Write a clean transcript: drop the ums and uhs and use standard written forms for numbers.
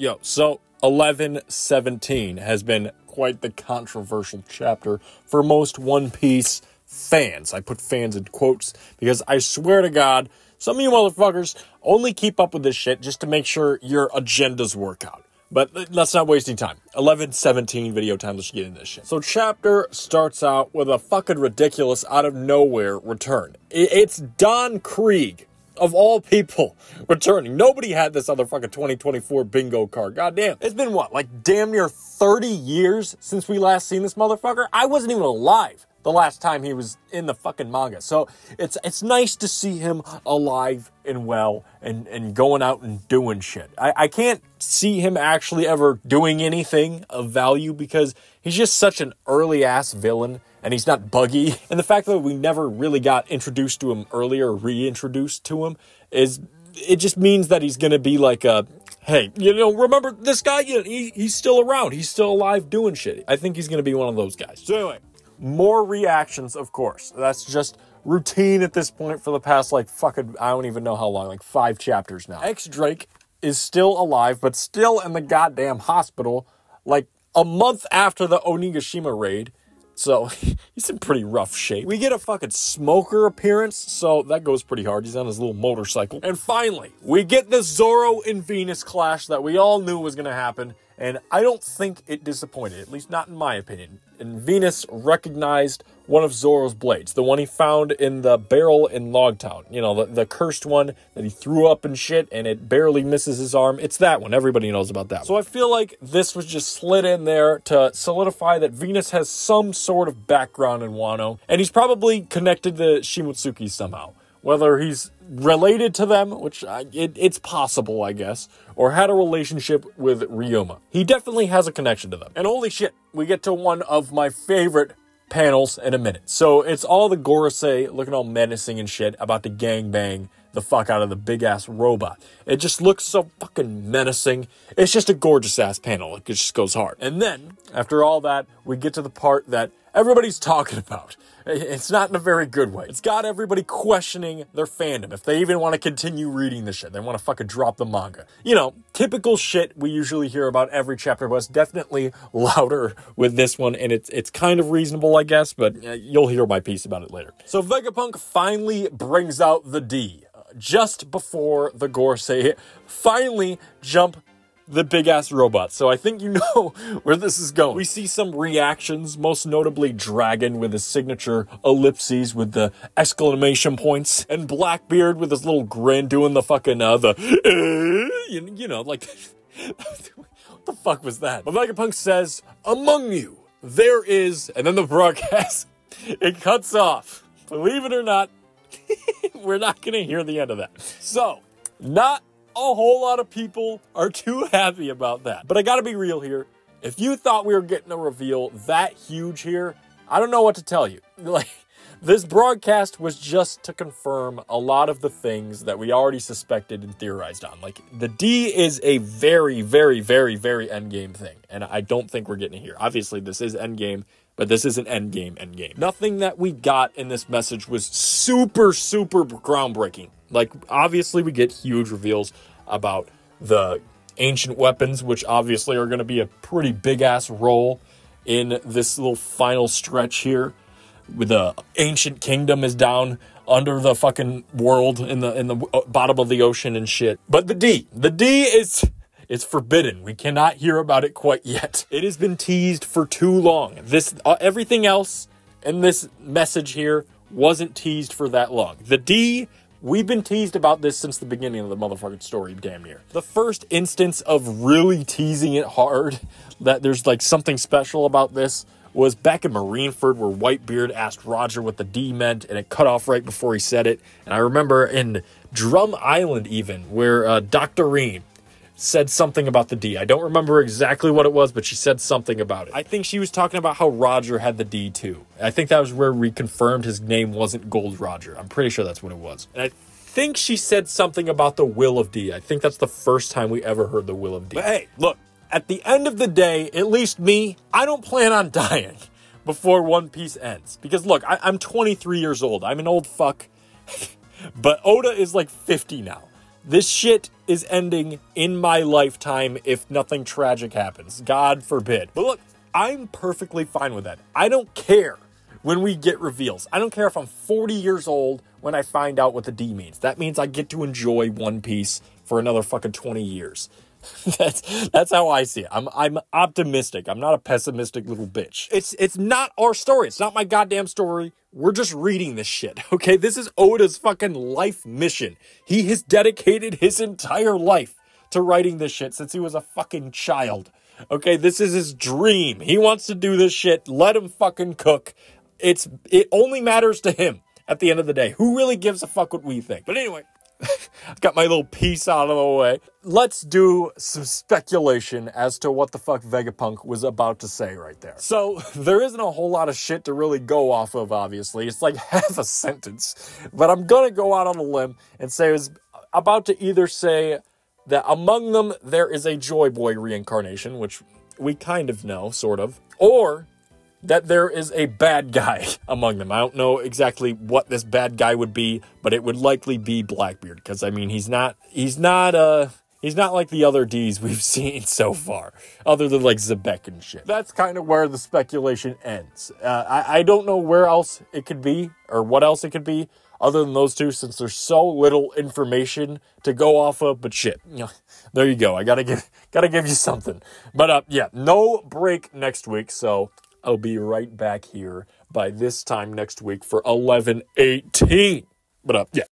Yo, so 11-17 has been quite the controversial chapter for most One Piece fans. I put fans in quotes because I swear to God, some of you motherfuckers only keep up with this shit just to make sure your agendas work out. But let's not waste any time. 11-17 video time, let's get into this shit. So chapter starts out with a fucking ridiculous out of nowhere return. It's Don Krieg, of all people, returning. Nobody had this other fucking 2024 bingo card. Goddamn. It's been what, like damn near 30 years since we last seen this motherfucker? I wasn't even alive the last time he was in the fucking manga. So it's nice to see him alive and well and going out and doing shit. I can't see him actually ever doing anything of value because he's just such an early-ass villain and he's not buggy. And the fact that we never really got introduced to him earlier, reintroduced to him, it just means that he's going to be like a, hey, you know, remember this guy? He's still around. He's still alive doing shit. I think he's going to be one of those guys. So anyway, more reactions, of course. That's just routine at this point for the past, like, fucking, I don't even know how long, like 5 chapters now. X-Drake is still alive, but still in the goddamn hospital, like, a month after the Onigashima raid. So, he's in pretty rough shape. We get a fucking smoker appearance, so that goes pretty hard. He's on his little motorcycle. And finally, we get the Zoro and Venus clash that we all knew was going to happen. And I don't think it disappointed, at least not in my opinion. And Venus recognized one of Zoro's blades, the one he found in the barrel in Logtown. You know, the cursed one that he threw up and shit, and it barely misses his arm. It's that one. Everybody knows about that one. So I feel like this was just slid in there to solidify that Venus has some sort of background in Wano, and he's probably connected to Shimotsuki somehow. Whether he's related to them, which it's possible, I guess, or had a relationship with Ryuma. He definitely has a connection to them. And holy shit, we get to one of my favorite panels in a minute. So it's all the Gorosei looking all menacing and shit about to gangbang the fuck out of the big-ass robot. It just looks so fucking menacing. It's just a gorgeous-ass panel. It just goes hard. And then, after all that, we get to the part that everybody's talking about. It's not in a very good way. It's got everybody questioning their fandom, if they even want to continue reading the shit. They want to fucking drop the manga. You know, typical shit we usually hear about every chapter, but it's definitely louder with this one, and it's kind of reasonable, I guess, but you'll hear my piece about it later. So Vegapunk finally brings out the D, just before the Gorosei finally jump the big-ass robot. So I think you know where this is going. We see some reactions, most notably Dragon with his signature ellipses with the exclamation points, and Blackbeard with his little grin doing the fucking, you know, like, what the fuck was that? But Vegapunk says, among you, there is, and then the broadcast, it cuts off. Believe it or not, we're not gonna hear the end of that. So, not a whole lot of people are too happy about that. But I gotta be real here. If you thought we were getting a reveal that huge here, I don't know what to tell you. Like, this broadcast was just to confirm a lot of the things that we already suspected and theorized on. Like, the D is a very, very, very, very endgame thing. And I don't think we're getting it here. Obviously, this is endgame, but this isn't endgame. Nothing that we got in this message was super, super groundbreaking. Like, obviously, we get huge reveals about the ancient weapons, which obviously are going to be a pretty big-ass role in this little final stretch here. With the ancient kingdom is down under the fucking world in the bottom of the ocean and shit. But the D is... it's forbidden. We cannot hear about it quite yet. It has been teased for too long. This everything else in this message here wasn't teased for that long. The D... we've been teased about this since the beginning of the motherfucking story, damn near. The first instance of really teasing it hard, that there's like something special about this, was back in Marineford where Whitebeard asked Roger what the D meant, and it cut off right before he said it. And I remember in Drum Island even, where Dr. Reem said something about the D. I don't remember exactly what it was, but she said something about it. I think she was talking about how Roger had the D too. I think that was where we confirmed his name wasn't Gold Roger. I'm pretty sure that's what it was. And I think she said something about the Will of D. I think that's the first time we ever heard the Will of D. But hey, look, at the end of the day, at least me, I don't plan on dying before One Piece ends. Because look, I'm 23 years old. I'm an old fuck. But Oda is like 50 now. This shit is ending in my lifetime if nothing tragic happens. God forbid. But look, I'm perfectly fine with that. I don't care when we get reveals. I don't care if I'm 40 years old when I find out what the D means. That means I get to enjoy One Piece for another fucking 20 years. That's how I see it. I'm optimistic. I'm not a pessimistic little bitch. It's not our story. It's not my goddamn story. We're just reading this shit, okay? This is Oda's fucking life mission. He has dedicated his entire life to writing this shit since he was a fucking child. Okay, this is his dream. He wants to do this shit. Let him fucking cook. It only matters to him at the end of the day. Who really gives a fuck what we think? But anyway, I've got my little piece out of the way. Let's do some speculation as to what the fuck Vegapunk was about to say right there. So, there isn't a whole lot of shit to really go off of, obviously. It's like half a sentence. But I'm gonna go out on a limb and say it was about to either say that among them there is a Joy Boy reincarnation, which we kind of know, sort of, or that there is a bad guy among them. I don't know exactly what this bad guy would be, but it would likely be Blackbeard, because I mean he's not like the other Ds we've seen so far, other than like Zebek and shit. That's kind of where the speculation ends. I don't know where else it could be, or what else it could be, other than those two, since there's so little information to go off of, but shit, you know, there you go. I gotta give you something. But yeah, no break next week, so I'll be right back here by this time next week for 11:18. But yeah.